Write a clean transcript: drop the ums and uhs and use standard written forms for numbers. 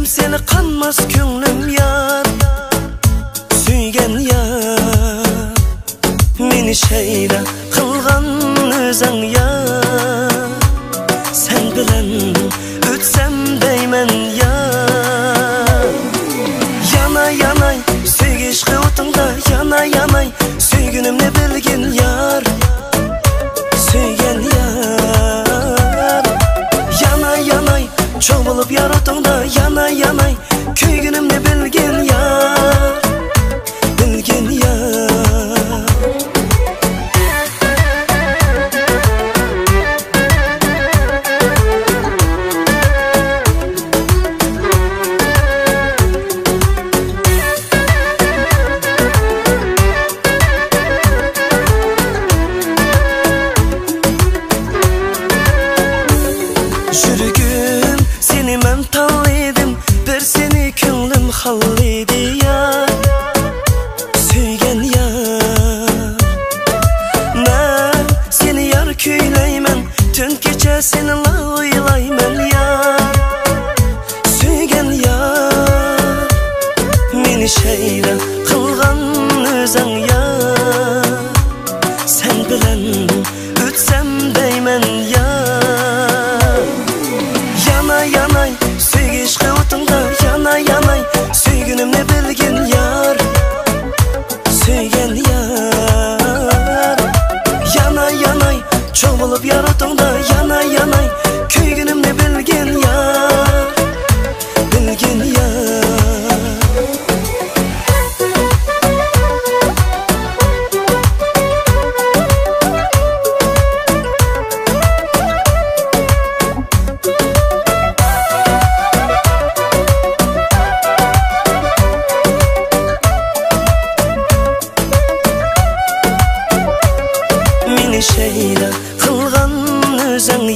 seni qanmas ko'nglim yar, suygan yar. Meni shayla qilgan o'zing yar, sen bilan o'tsam deyman yar. Yana yanay sevgish o'tingda, yana yanay suygunimni bilgin yar, suygan yar. Yana yanay çoğ bulup yaratığında, yana yanay köygünümni bilgin yar, bilgin yar. Yürgüm seni men tanıydım, bir seni ko'nglim hallidi yar, suygan yar. Men seni yar kuylayman, tün kecha seni o'ylayman yar, suygan yar. Meni shayla qilgan o'zing yar, sen bilan o'tsam deyman yar. Yana yanay sevgish o'tingda, yana yanay suygunimni bilgin yar, suygan yar. Yana yanay çoğ bulup yaratığında, yana yanay köygünümni bilgin yar, bilgin yar. Meni shayla qilgan o'zing